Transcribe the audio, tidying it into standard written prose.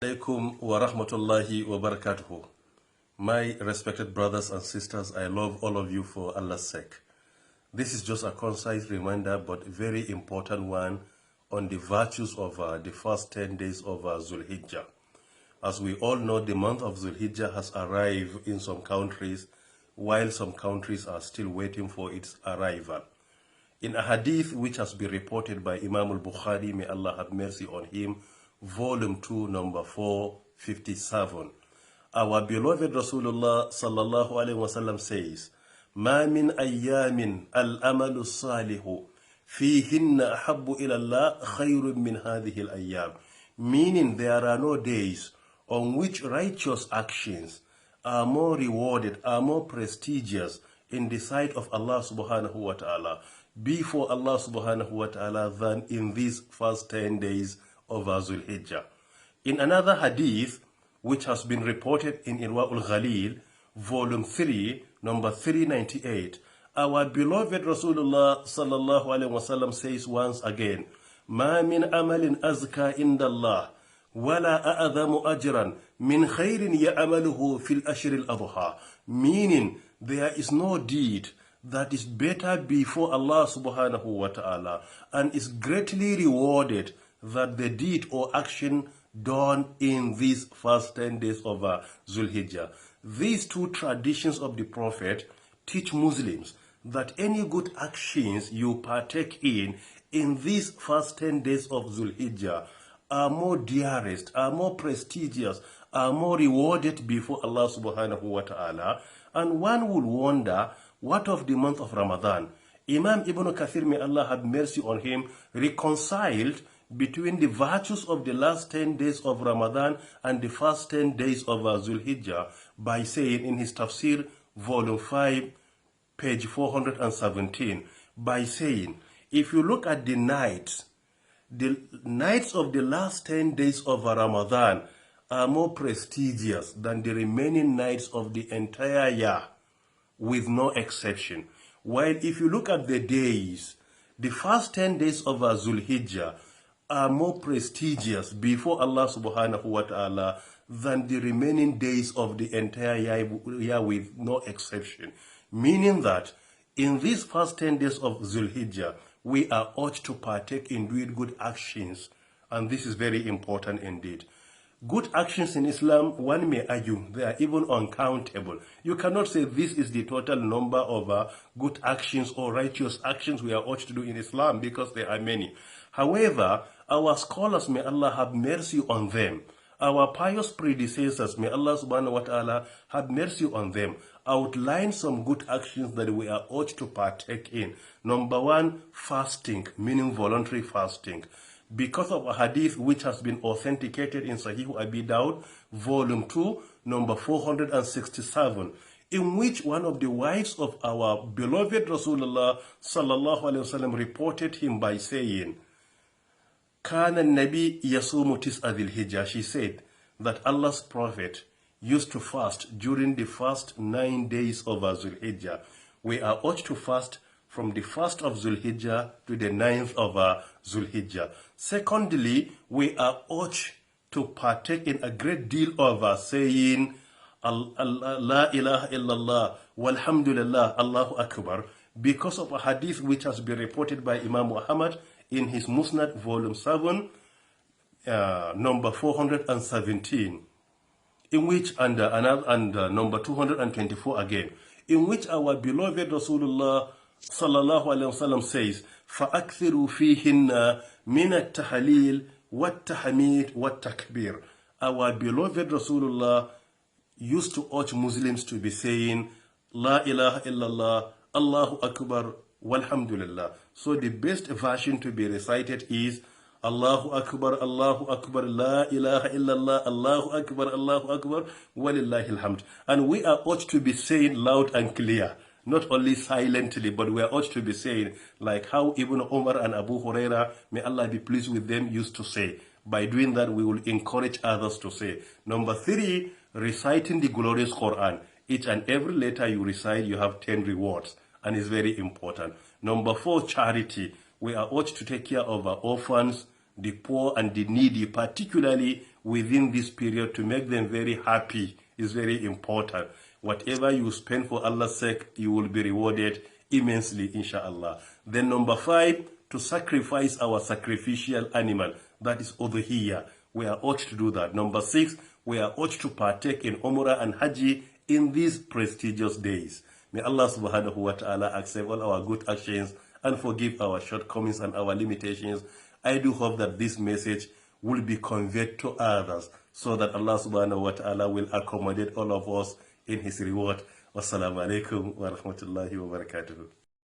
Alaikum wa rahmatullahi wa barakatuhu. My respected brothers and sisters, I love all of you for Allah's sake. This is just a concise reminder, but very important one on the virtues of the first 10 days of Zul-Hijjah. As we all know, the month of Zul-Hijjah has arrived in some countries, while some countries are still waiting for its arrival. In a hadith which has been reported by Imam al-Bukhari, may Allah have mercy on him, volume 2, number 457, our beloved Rasulullah sallallahu alaihi wasallam says, "Ma min ayyamin al-amalu salihu fihinna ahabbu ila Allah khayrun min hadhihi al-ayyam." Meaning there are no days on which righteous actions are more rewarded, are more prestigious in the sight of Allah subhanahu wa ta'ala, before Allah subhanahu wa ta'ala, than in these first 10 days of Zul-Hijjah. In another hadith, which has been reported in Irwa'ul Ghalil, volume 3, number 398, our beloved Rasulullah sallallahu alaihi wasallam says once again, "Ma min amalin azka indallah, wala a'adhamu ajran min khairin ya'amaluhu fil ashr al-adha." Meaning, there is no deed that is better before Allah subhanahu wa ta'ala and is greatly rewarded than the deed or action done in these first 10 days of Zul-Hijjah. These two traditions of the Prophet teach Muslims that any good actions you partake in these first 10 days of Zul-Hijjah are more dearest, are more prestigious, are more rewarded before Allah subhanahu wa ta'ala. And one would wonder, what of the month of Ramadan? Imam Ibn Kathir, may Allah have mercy on him, reconciled between the virtues of the last 10 days of Ramadan and the first 10 days of Zul-Hijjah by saying in his tafsir, volume 5, page 417, by saying, if you look at the nights of the last 10 days of Ramadan are more prestigious than the remaining nights of the entire year, with no exception. While if you look at the days, the first 10 days of Zul-Hijjah are more prestigious before Allah subhanahu wa ta'ala than the remaining days of the entire year, with no exception. Meaning that in these first 10 days of Zul-Hijjah, we are urged to partake in doing good actions, and this is very important indeed. Good actions in Islam, one may argue, they are even uncountable. You cannot say this is the total number of good actions or righteous actions we are urged to do in Islam, because there are many. However, our scholars, may Allah have mercy on them, our pious predecessors, may Allah subhanahu wa ta'ala have mercy on them, outline some good actions that we are urged to partake in. Number one, fasting, meaning voluntary fasting. Because of a hadith which has been authenticated in Sahih Abi Dawud, volume 2, number 467, in which one of the wives of our beloved Rasulullah sallallahu alaihi wasallam reported him by saying, "Kana Nabi yasumu tis'a dhil-hijjah." She said that Allah's Prophet used to fast during the first 9 days of Zul-Hijjah. We are urged to fast from the 1st of Zul-Hijjah to the 9th of Zul-Hijjah. Secondly, we are urged to partake in a great deal of saying, La ilaha illallah, walhamdulillah, Allahu Akbar, because of a hadith which has been reported by Imam Muhammad in his Musnad, volume 7, number 417, in which, and number 224 again, in which our beloved Rasulullah sallallahu alaihi wasallam says, فَأَكْثِرُوا فِيهِنَّ مِنَ التَّحَلِيلِ وَالتَّحَمِيدِ وَالتَّكْبِيرِ. Our beloved Rasulullah used to urge Muslims to be saying, La ilaha illallah, Allahu Akbar, walhamdulillah. So the best version to be recited is, Allahu Akbar, La ilaha illallah, Allahu Akbar, walillahi alhamd. And we are urged to be saying loud and clear, not only silently, but we are urged to be saying, like how Ibn Umar and Abu Huraira, may Allah be pleased with them, used to say. By doing that, we will encourage others to say. Number 3, reciting the glorious Quran. Each and every letter you recite, you have 10 rewards, and it's very important. Number 4, charity. We are urged to take care of our orphans, the poor and the needy, particularly within this period to make them very happy is very important. Whatever you spend for Allah's sake, you will be rewarded immensely, inshallah. Then number 5, to sacrifice our sacrificial animal, that is udhiyah. We are ought to do that. Number 6, we are ought to partake in Umrah and Hajj in these prestigious days. May Allah subhanahu wa ta'ala accept all our good actions and forgive our shortcomings and our limitations. I do hope that this message will be conveyed to others so that Allah subhanahu wa ta'ala will accommodate all of us in His reward. Wassalamu alaikum wa rahmatullahi wa barakatuhu.